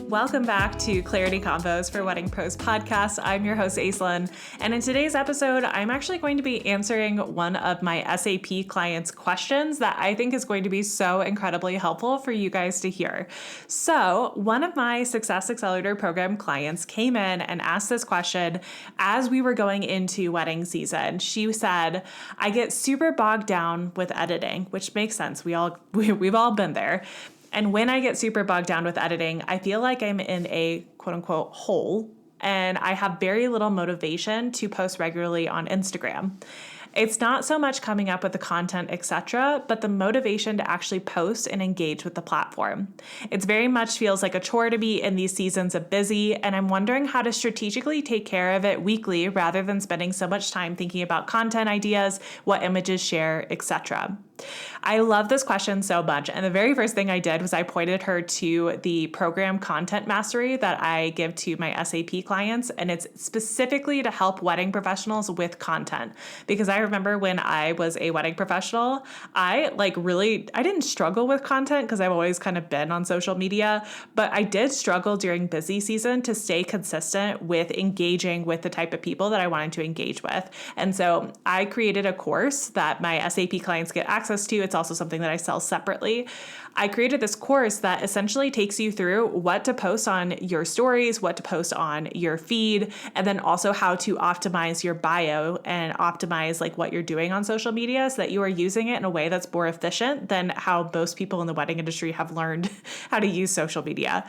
Welcome back to Clarity Convos for Wedding Pros podcast. I'm your host, Aislinn, and in today's episode, I'm actually going to be answering one of my SAP clients' questions that I think is going to be so incredibly helpful for you guys to hear. So, one of my Success Accelerator program clients came in and asked this question as we were going into wedding season. She said, "I get super bogged down with editing," which makes sense. We've all been there. And when I get super bogged down with editing, I feel like I'm in a quote unquote hole and I have very little motivation to post regularly on Instagram. It's not so much coming up with the content, etc., but the motivation to actually post and engage with the platform. It very much feels like a chore to me in these seasons of busy, and I'm wondering how to strategically take care of it weekly rather than spending so much time thinking about content ideas, what images share, etc. I love this question so much, and the very first thing I did was I pointed her to the program Content Mastery that I give to my SAP clients, and it's specifically to help wedding professionals with content. Because I remember when I was a wedding professional, I didn't struggle with content because I've always kind of been on social media, but I did struggle during busy season to stay consistent with engaging with the type of people that I wanted to engage with. And so I created a course that my SAP clients get access to. It's also something that I sell separately. I created this course that essentially takes you through what to post on your stories, what to post on your feed, and then also how to optimize your bio and optimize like what you're doing on social media so that you are using it in a way that's more efficient than how most people in the wedding industry have learned how to use social media.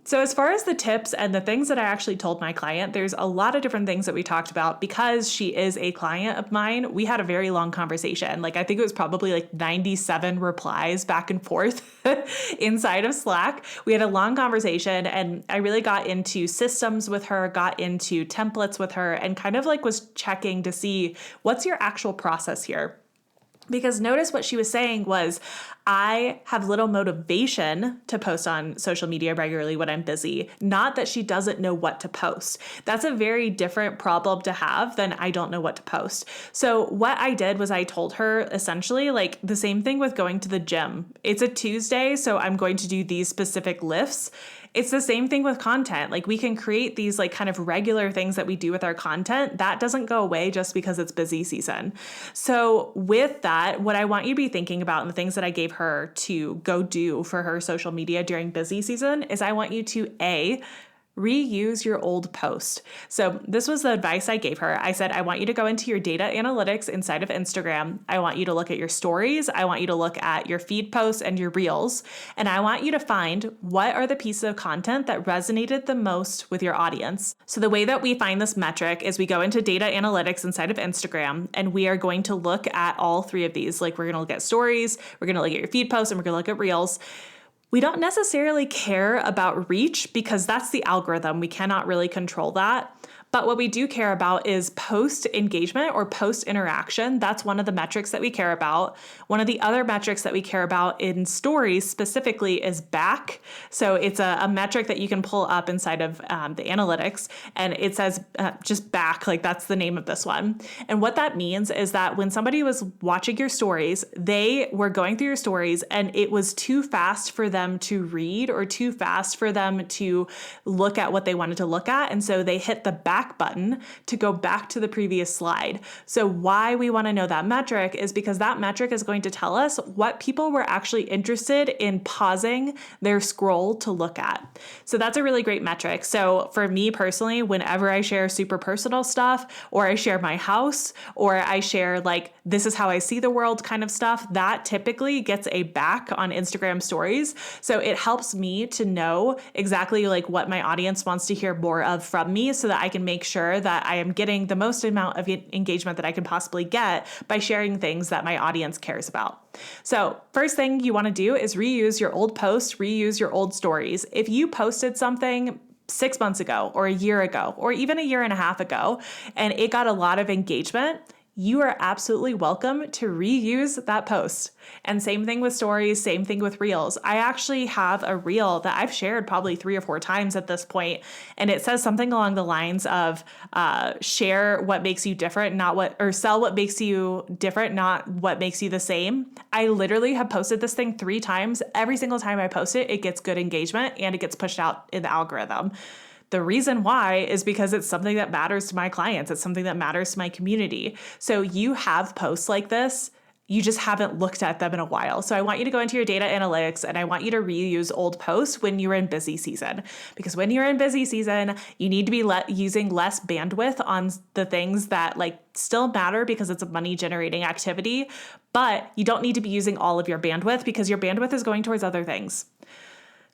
So as far as the tips and the things that I actually told my client, there's a lot of different things that we talked about. Because she is a client of mine, we had a very long conversation. I think it was probably 97 replies back and forth inside of Slack. We had a long conversation and I really got into systems with her, got into templates with her, and kind of was checking to see what's your actual process here. Because notice what she was saying was, I have little motivation to post on social media regularly when I'm busy, not that she doesn't know what to post. That's a very different problem to have than I don't know what to post. So what I did was I told her essentially the same thing with going to the gym. It's a Tuesday, so I'm going to do these specific lifts. It's the same thing with content. We can create these kind of regular things that we do with our content. That doesn't go away just because it's busy season. So with that, what I want you to be thinking about and the things that I gave her to go do for her social media during busy season is I want you to reuse your old post. So this was the advice I gave her. I said, I want you to go into your data analytics inside of Instagram. I want you to look at your stories. I want you to look at your feed posts and your reels. And I want you to find what are the pieces of content that resonated the most with your audience. So the way that we find this metric is we go into data analytics inside of Instagram, and we are going to look at all three of these. We're going to look at stories, we're going to look at your feed posts, and we're going to look at reels. We don't necessarily care about reach because that's the algorithm. We cannot really control that. But what we do care about is post engagement or post interaction. That's one of the metrics that we care about. One of the other metrics that we care about in stories specifically is back. So it's a metric that you can pull up inside of the analytics, and it says just back, that's the name of this one. And what that means is that when somebody was watching your stories, they were going through your stories and it was too fast for them to read or too fast for them to look at what they wanted to look at. And so they hit the back button to go back to the previous slide. So why we want to know that metric is because that metric is going to tell us what people were actually interested in pausing their scroll to look at. So that's a really great metric. So for me personally, whenever I share super personal stuff, or I share my house, or I share this is how I see the world kind of stuff, that typically gets a back on Instagram stories. So it helps me to know exactly what my audience wants to hear more of from me so that I can make sure that I am getting the most amount of engagement that I can possibly get by sharing things that my audience cares about. So first thing you want to do is reuse your old posts, reuse your old stories. If you posted something 6 months ago or a year ago or even a year and a half ago and it got a lot of engagement, you are absolutely welcome to reuse that post. And same thing with stories, same thing with reels. I actually have a reel that I've shared probably 3 or 4 times at this point, and it says something along the lines of share what makes you different, or sell what makes you different, not what makes you the same. I literally have posted this thing 3 times. Every single time I post it, it gets good engagement and it gets pushed out in the algorithm. The reason why is because it's something that matters to my clients. It's something that matters to my community. So you have posts like this. You just haven't looked at them in a while. So I want you to go into your data analytics and I want you to reuse old posts when you're in busy season. Because when you're in busy season, you need to be using less bandwidth on the things that still matter because it's a money generating activity, but you don't need to be using all of your bandwidth because your bandwidth is going towards other things.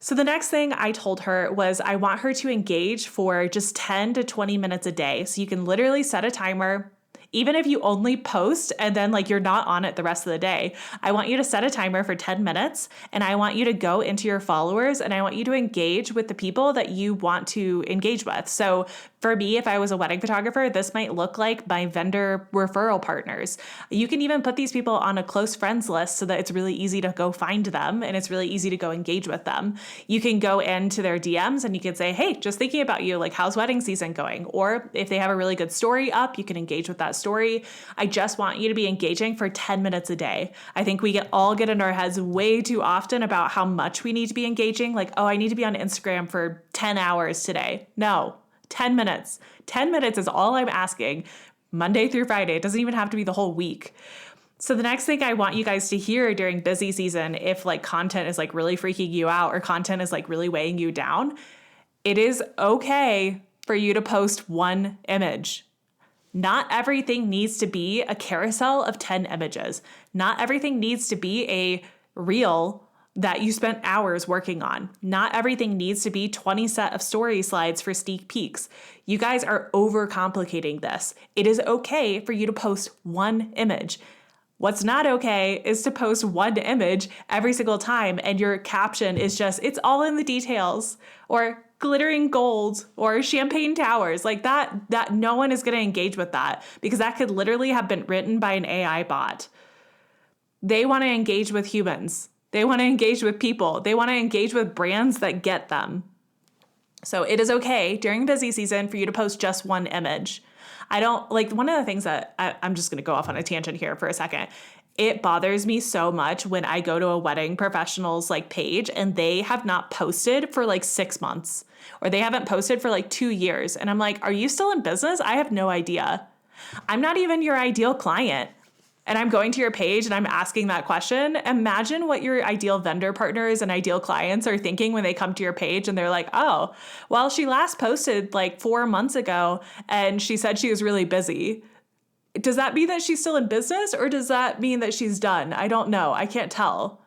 So the next thing I told her was I want her to engage for just 10 to 20 minutes a day. So you can literally set a timer. Even if you only post and then you're not on it the rest of the day, I want you to set a timer for 10 minutes and I want you to go into your followers and I want you to engage with the people that you want to engage with. So for me, if I was a wedding photographer, this might look like my vendor referral partners. You can even put these people on a close friends list so that it's really easy to go find them and it's really easy to go engage with them. You can go into their DMs and you can say, hey, just thinking about you, how's wedding season going? Or if they have a really good story up, you can engage with that story. I just want you to be engaging for 10 minutes a day. I think we all get in our heads way too often about how much we need to be engaging. Oh, I need to be on Instagram for 10 hours today. No. 10 minutes. 10 minutes is all I'm asking, Monday through Friday. It doesn't even have to be the whole week. So the next thing I want you guys to hear during busy season, if content is really freaking you out or content is really weighing you down, it is okay for you to post one image. Not everything needs to be a carousel of 10 images. Not everything needs to be a reel that you spent hours working on. Not everything needs to be 20 set of story slides for sneak peeks. You guys are overcomplicating this. It is okay for you to post one image. What's not okay is to post one image every single time and your caption is just, it's all in the details, or glittering gold, or champagne towers. That no one is going to engage with that because that could literally have been written by an AI bot. They want to engage with humans. They want to engage with people. They want to engage with brands that get them. So it is okay during busy season for you to post just one image. One of the things that I'm just going to go off on a tangent here for a second. It bothers me so much when I go to a wedding professional's page and they have not posted for 6 months or they haven't posted for 2 years. And I'm like, are you still in business? I have no idea. I'm not even your ideal client. And I'm going to your page and I'm asking that question. Imagine what your ideal vendor partners and ideal clients are thinking when they come to your page and they're like, oh, well, she last posted 4 months ago and she said she was really busy. Does that mean that she's still in business or does that mean that she's done? I don't know. I can't tell.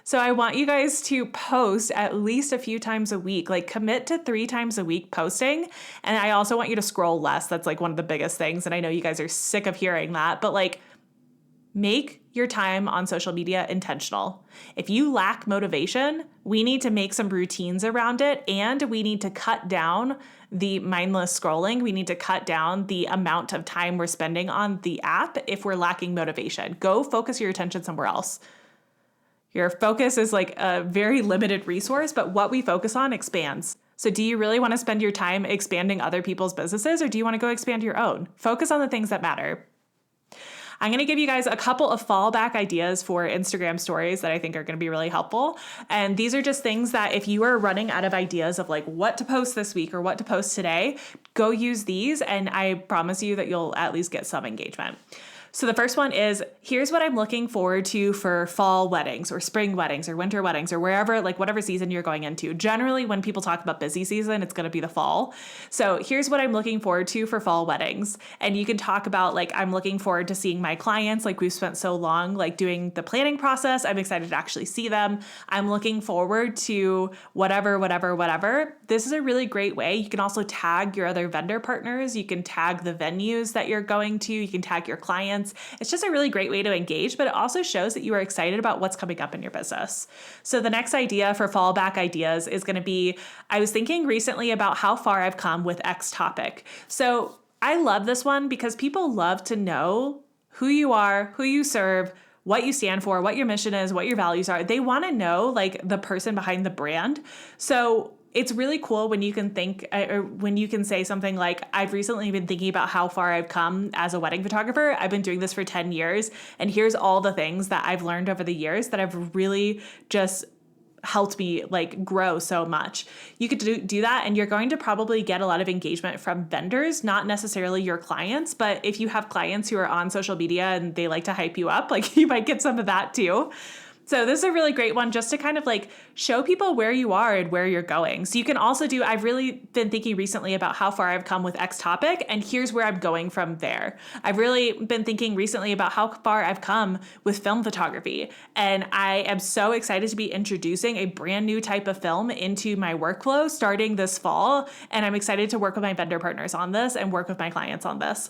So I want you guys to post at least a few times a week, commit to 3 times a week posting. And I also want you to scroll less. That's one of the biggest things. And I know you guys are sick of hearing that, but make your time on social media intentional. If you lack motivation, we need to make some routines around it and we need to cut down the mindless scrolling. We need to cut down the amount of time we're spending on the app if we're lacking motivation. Go focus your attention somewhere else. Your focus is a very limited resource, but what we focus on expands. So do you really want to spend your time expanding other people's businesses or do you want to go expand your own? Focus on the things that matter. I'm going to give you guys a couple of fallback ideas for Instagram stories that I think are going to be really helpful. And these are just things that if you are running out of ideas of what to post this week or what to post today, go use these. And I promise you that you'll at least get some engagement. So the first one is, here's what I'm looking forward to for fall weddings or spring weddings or winter weddings or wherever, whatever season you're going into. Generally, when people talk about busy season, it's going to be the fall. So here's what I'm looking forward to for fall weddings. And you can talk about I'm looking forward to seeing my clients. We've spent so long doing the planning process. I'm excited to actually see them. I'm looking forward to whatever. This is a really great way. You can also tag your other vendor partners. You can tag the venues that you're going to. You can tag your clients. It's just a really great way to engage, but it also shows that you are excited about what's coming up in your business. So the next idea for fallback ideas is going to be, I was thinking recently about how far I've come with X topic. So I love this one because people love to know who you are, who you serve, what you stand for, what your mission is, what your values are. They want to know like the person behind the brand. So it's really cool when you can think or when you can say something like, I've recently been thinking about how far I've come as a wedding photographer. I've been doing this for 10 years. And here's all the things that I've learned over the years that have really just helped me like grow so much. You could do that, and you're going to probably get a lot of engagement from vendors, not necessarily your clients. But if you have clients who are on social media and they like to hype you up, like you might get some of that too. So this is a really great one just to kind of like show people where you are and where you're going. So you can also do, I've really been thinking recently about how far I've come with X topic, and here's where I'm going from there. I've really been thinking recently about how far I've come with film photography. And I am so excited to be introducing a brand new type of film into my workflow starting this fall. And I'm excited to work with my vendor partners on this and work with my clients on this.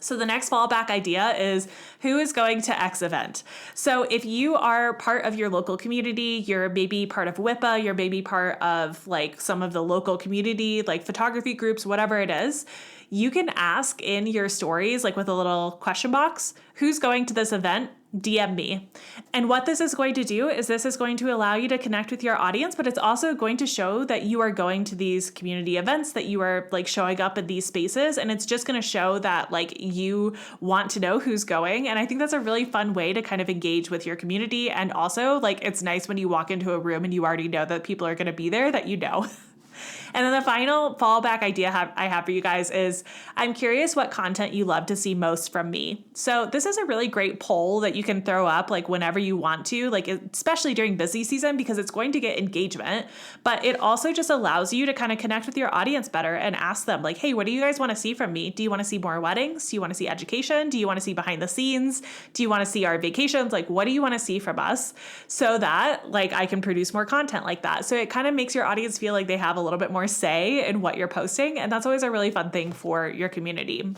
So the next fallback idea is who is going to X event. So if you are part of your local community, you're maybe part of WIPA, you're maybe part of like some of the local community, like photography groups, whatever it is, you can ask in your stories, like with a little question box, who's going to this event? DM me. And what this is going to do is this is going to allow you to connect with your audience, but it's also going to show that you are going to these community events, that you are like showing up in these spaces. And it's just going to show that like you want to know who's going. And I think that's a really fun way to kind of engage with your community. And also like, it's nice when you walk into a room and you already know that people are going to be there that you know. And then the final fallback idea I have for you guys is I'm curious what content you love to see most from me. So this is a really great poll that you can throw up like whenever you want to, like especially during busy season, because it's going to get engagement, but it also just allows you to kind of connect with your audience better and ask them like, hey, what do you guys want to see from me? Do you want to see more weddings? Do you want to see education? Do you want to see behind the scenes? Do you want to see our vacations? Like, what do you want to see from us so that like I can produce more content like that? So it kind of makes your audience feel like they have a little bit more say in what you're posting. And that's always a really fun thing for your community.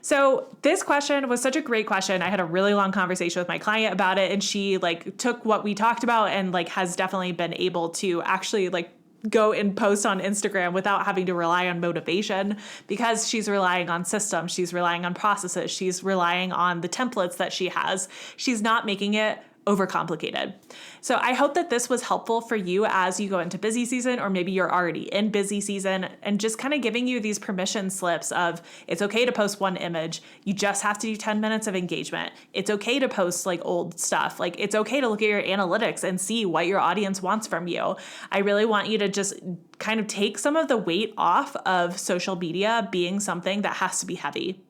So this question was such a great question. I had a really long conversation with my client about it, and she like took what we talked about and like has definitely been able to actually like go and post on Instagram without having to rely on motivation, because she's relying on systems, she's relying on processes, she's relying on the templates that she has. She's not making it overcomplicated. So I hope that this was helpful for you as you go into busy season, or maybe you're already in busy season, and just kind of giving you these permission slips of it's okay to post one image. You just have to do 10 minutes of engagement. It's okay to post like old stuff. Like it's okay to look at your analytics and see what your audience wants from you. I really want you to just kind of take some of the weight off of social media being something that has to be heavy.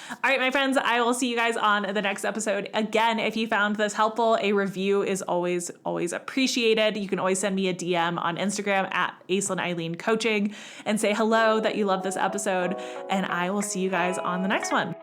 All right, my friends, I will see you guys on the next episode. Again, if you found this helpful, a review is always appreciated. You can always send me a DM on Instagram at Aislinn Coaching and say hello, that you love this episode. And I will see you guys on the next one.